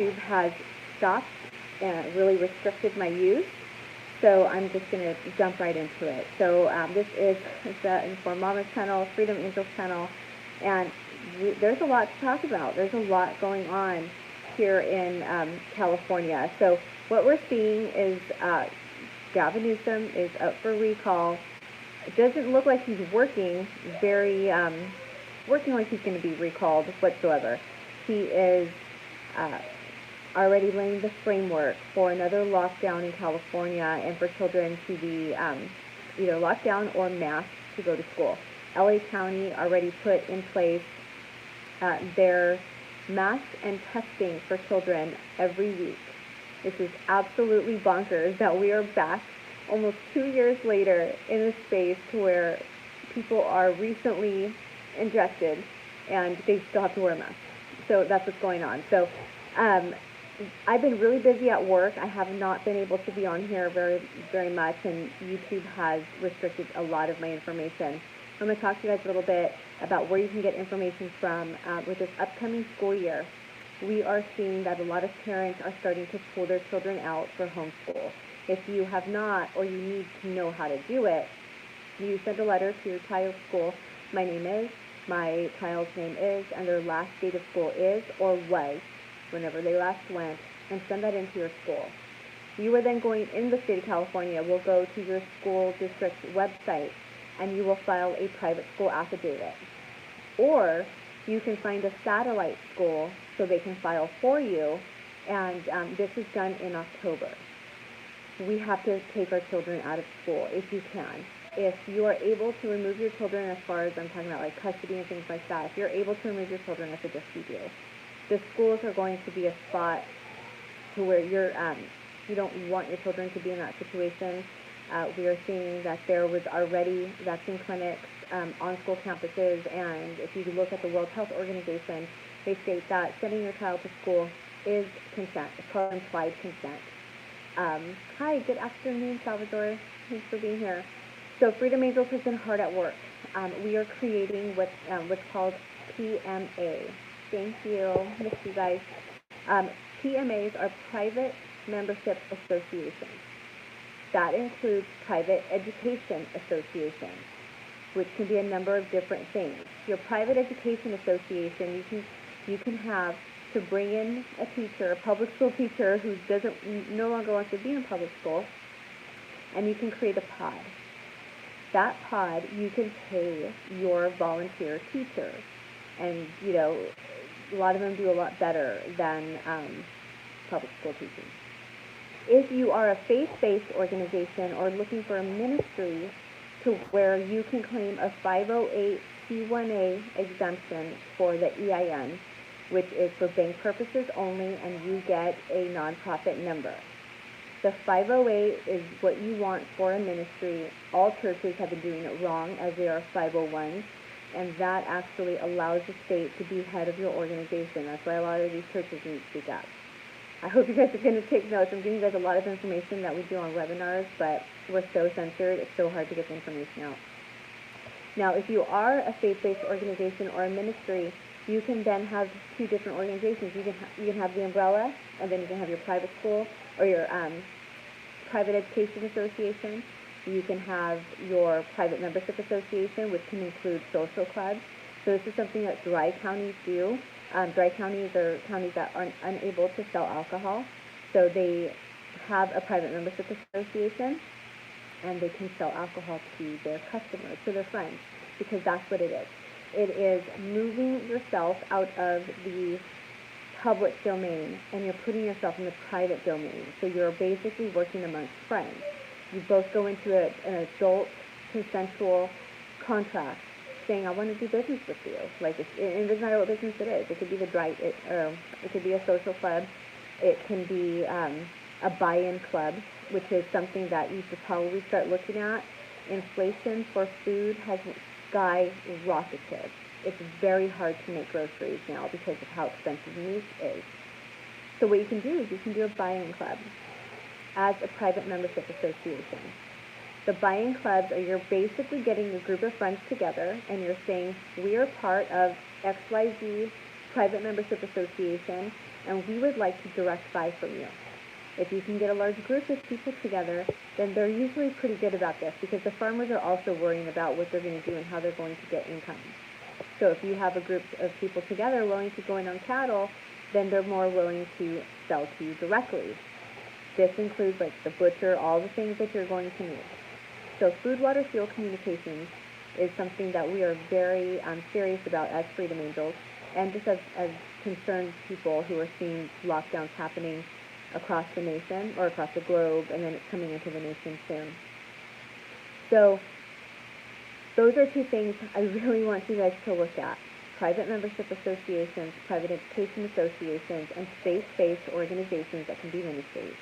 YouTube has stopped and really restricted my use. So I'm just going to jump right into it. So this is the Informed Mama's channel, Freedom Angels channel, and there's a lot to talk about. There's a lot going on here in California. So what we're seeing is Gavin Newsom is up for recall. It doesn't look like he's working like he's going to be recalled whatsoever. He is already laying the framework for another lockdown in California and for children to be either locked down or masked to go to school. LA County already put in place their mask and testing for children every week. This is absolutely bonkers that we are back almost 2 years later in a space to where people are recently injected and they still have to wear a mask. So that's what's going on. So I've been really busy at work. I have not been able to be on here very much, and YouTube has restricted a lot of my information. I'm going to talk to you guys a little bit about where you can get information from with this upcoming school year. We are seeing that a lot of parents are starting to pull their children out for homeschool. If you have not, or you need to know how to do it, you send a letter to your child's school. My name is, my child's name is, and their last date of school is or was, whenever they last went, and send that into your school. You are then going in the state of California, will go to your school district's website, and you will file a private school affidavit. Or you can find a satellite school so they can file for you, and this is done in October. We have to take our children out of school if you can. If you are able to remove your children, as far as I'm talking about like custody and things like that, if you're able to remove your children, I suggest you do. The schools are going to be a spot to where you don't want your children to be in that situation. We are seeing that there was already vaccine clinics on school campuses, and if you look at the World Health Organization, they state that sending your child to school is consent. It's called implied consent. Hi, good afternoon, Salvador. Thanks for being here. So Freedom Angels has been hard at work. We are creating what's called PMA. Thank you. Miss you guys. PMAs are private membership associations. That includes private education associations, which can be a number of different things. Your private education association, you can have to bring in a teacher, a public school teacher who no longer wants to be in public school, and you can create a pod. That pod, you can pay your volunteer teacher, and a lot of them do a lot better than public school teaching. If you are a faith-based organization or looking for a ministry to where you can claim a 508c1a exemption for the EIN, which is for bank purposes only, and you get a nonprofit number. The 508 is what you want for a ministry. All churches have been doing it wrong, as they are 501s, and that actually allows the state to be head of your organization. That's why a lot of these churches need to speak up. I hope you guys are going to take notes. I'm giving you guys a lot of information that we do on webinars, but we're so censored, it's so hard to get the information out. Now, if you are a faith-based organization or a ministry, you can then have two different organizations. You can have the umbrella, and then you can have your private school or your private education association. You can have your private membership association, which can include social clubs. So this is something that dry counties do. Dry counties are counties that are unable to sell alcohol, so they have a private membership association, and they can sell alcohol to their customers, to their friends, because that's what it is. It is moving yourself out of the public domain, and you're putting yourself in the private domain. So you're basically working amongst friends. You both go into an adult consensual contract saying, I want to do business with you. Like, it doesn't matter what business it is. It could be it could be a social club. It can be a buy-in club, which is something that you should probably start looking at. Inflation for food has skyrocketed. It's very hard to make groceries now because of how expensive meat is. So what you can do is you can do a buy-in club as a private membership association. The buy-in clubs are you're basically getting a group of friends together and you're saying, we are part of XYZ private membership association, and we would like to direct buy from you. If you can get a large group of people together, then they're usually pretty good about this, because the farmers are also worrying about what they're going to do and how they're going to get income. So if you have a group of people together willing to go in on cattle, then they're more willing to sell to you directly. This includes like the butcher, all the things that you're going to need. So food, water, fuel, communications is something that we are very serious about as Freedom Angels, and just as concerned people who are seeing lockdowns happening across the nation, or across the globe, and then it's coming into the nation soon. So those are two things I really want you guys to look at: private membership associations, private education associations, and faith-based organizations that can be ministries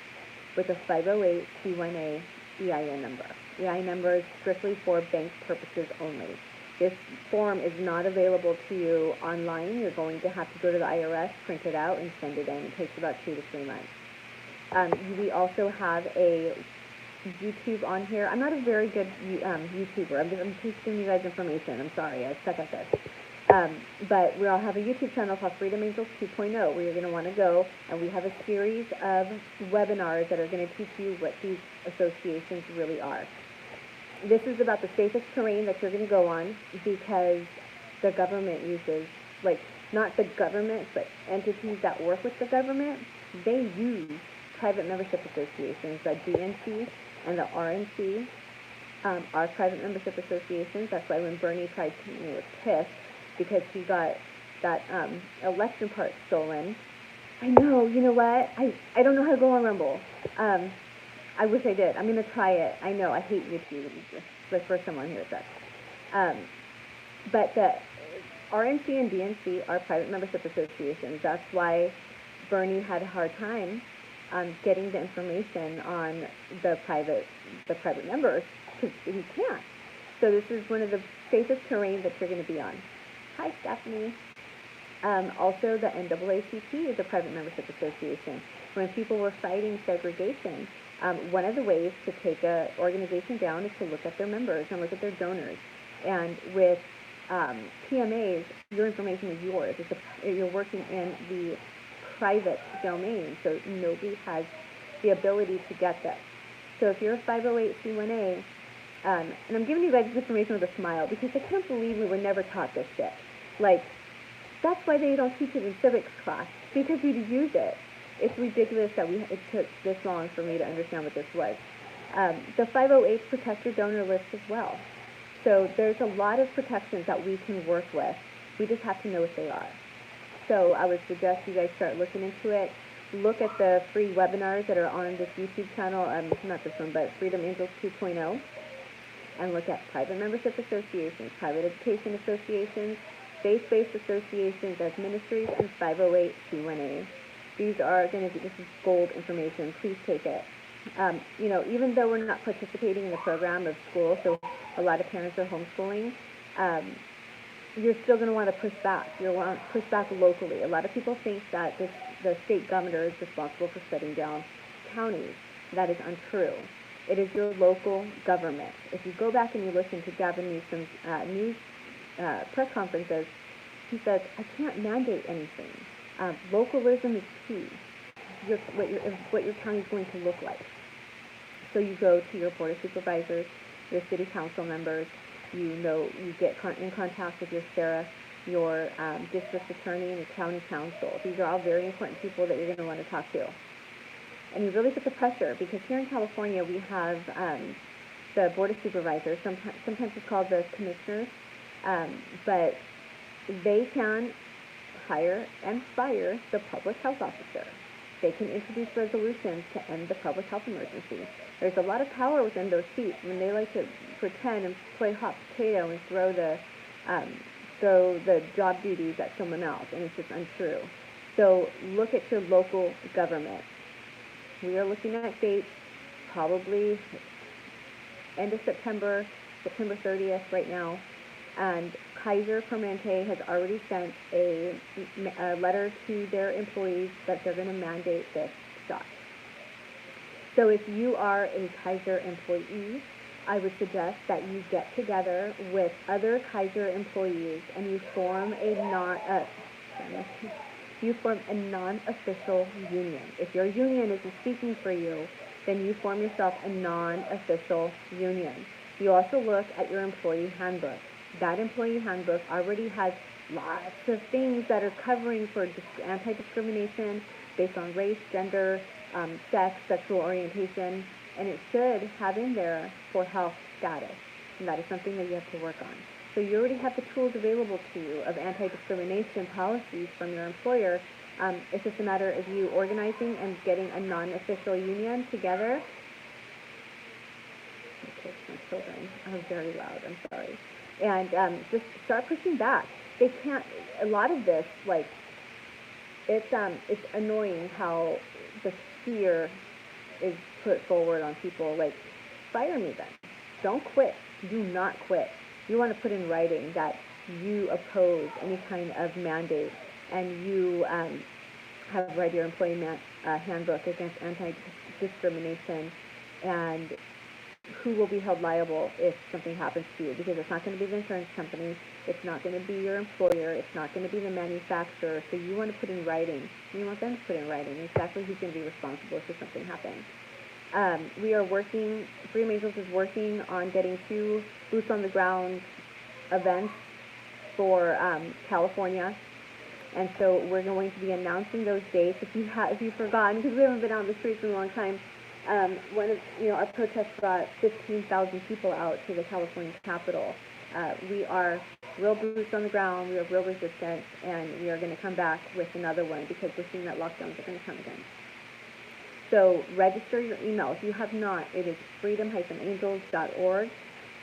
with a 508c1a EIN number. EIN number is strictly for bank purposes only. This form is not available to you online. You're going to have to go to the IRS, print it out, and send it in. It takes about 2 to 3 months. We also have a YouTube on here. I'm not a very good YouTuber. I'm just giving you guys information. I'm sorry, I suck at this. But we all have a YouTube channel called Freedom Angels 2.0, where you're going to want to go, and we have a series of webinars that are going to teach you what these associations really are. This is about the safest terrain that you're going to go on, because the government uses, like, not the government, but entities that work with the government, they use private membership associations. The DNC and the RNC are private membership associations. That's why when Bernie tried to, was pissed because he got that election part stolen. I know, you know what? I don't know how to go on Rumble. I wish I did. I'm going to try it. I know, I hate YouTube. It's the first time on here, it sucks. But the RNC and DNC are private membership associations. That's why Bernie had a hard time getting the information on the private members, because he can't. So this is one of the safest terrains that you're going to be on. Hi, Stephanie. Also, the NAACP is a private membership association. When people were fighting segregation, one of the ways to take an organization down is to look at their members and look at their donors. And with PMAs, your information is yours. You're working in the private domain, so nobody has the ability to get this. So if you're a 508c1a, and I'm giving you guys this information with a smile, because I can't believe we were never taught this shit. Like, that's why they don't teach it in civics class, because we'd use it. It's ridiculous that it took this long for me to understand what this was. The 508s protect your donor list as well. So there's a lot of protections that we can work with. We just have to know what they are. So I would suggest you guys start looking into it. Look at the free webinars that are on this YouTube channel, not this one, but Freedom Angels 2.0, and look at private membership associations, private education associations, faith-based associations as ministries, and 508c1a. These are going to be, this is gold information. Please take it. Even though we're not participating in the program of school, so a lot of parents are homeschooling, you're still going to want to push back. You'll want to push back locally. A lot of people think that the state governor is responsible for shutting down counties. That is untrue. It is your local government. If you go back and you listen to Gavin Newsom's news press conferences, he says, I can't mandate anything. Localism is key. What your county is going to look like. So you go to your board of supervisors, your city council members, you get in contact with your sheriff, your district attorney, and your county council. These are all very important people that you're going to want to talk to. And you really put the pressure, because here in California we have the board of supervisors. Sometimes it's called the commissioners, but they can hire and fire the public health officer. They can introduce resolutions to end the public health emergency. There's a lot of power within those seats when they like to pretend and play hot potato and throw the job duties at someone else, and it's just untrue. So look at your local government. We are looking at dates probably end of September 30th right now, and Kaiser Permanente has already sent a letter to their employees that they're going to mandate this shot. So if you are a Kaiser employee, I would suggest that you get together with other Kaiser employees and you form you form a non-official union. If your union isn't speaking for you, then you form yourself a non-official union. You also look at your employee handbook. That employee handbook already has lots of things that are covering for anti-discrimination based on race, gender, sex, sexual orientation, and it should have in there for health status. And that is something that you have to work on. So you already have the tools available to you of anti-discrimination policies from your employer. It's just a matter of you organizing and getting a non-official union together. My children are very loud, I'm sorry. And just start pushing back. They can't, a lot of this, like, it's annoying how the fear is put forward on people, like, fire me then. Don't quit. Do not quit. You want to put in writing that you oppose any kind of mandate, and you have read your employee handbook against anti-discrimination, and who will be held liable if something happens to you, because it's not going to be the insurance company, it's not going to be your employer, it's not going to be the manufacturer. So you want to put in writing, you want them to put in writing exactly who's going to be responsible if something happens. We are working, Freedom Angels is working on getting 2 boots on the ground events for California, and so we're going to be announcing those dates. If you've forgotten, because we haven't been out in the streets in a long time, our protest brought 15,000 people out to the California Capitol. We are real boots on the ground, we are real resistance, and we are going to come back with another one because we're seeing that lockdowns are going to come again. So register your email. If you have not, it is freedom-angels.org.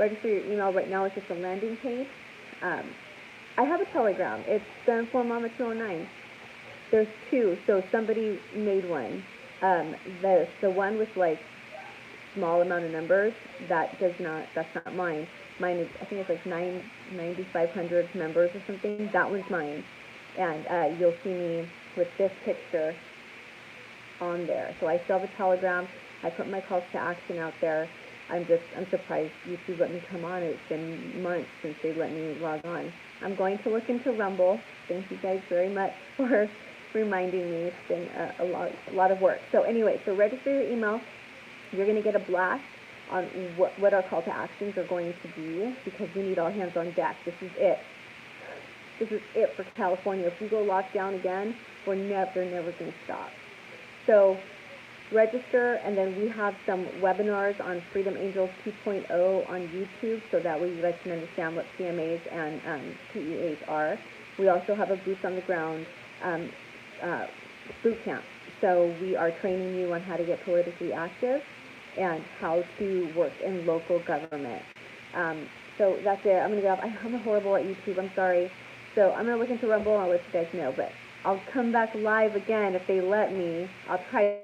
Register your email. Right now it's just a landing page. I have a Telegram. It's the Informed Mama 209. There's 2, so somebody made one. The one with like small amount of numbers, that's not mine. Mine is, I think it's like 9,500 members or something. That one's mine. And you'll see me with this picture on there. So I still have a Telegram. I put my calls to action out there. I'm surprised YouTube let me come on. It's been months since they let me log on. I'm going to look into Rumble. Thank you guys very much for reminding me. It's been a lot of work. So anyway, so register your email. You're going to get a blast on what our call to actions are going to be, because we need all hands on deck. This is it. This is it for California. If we go locked down again, they're never going to stop. So register, and then we have some webinars on Freedom Angels 2.0 on YouTube, so that way you guys can understand what PMAs and PEAs are. We also have a boots on the ground boot camp. So we are training you on how to get politically active and how to work in local government. So that's it. I'm going to go off. I'm horrible at YouTube. I'm sorry. So I'm going to look into Rumble and I'll let you guys know. But I'll come back live again if they let me. I'll try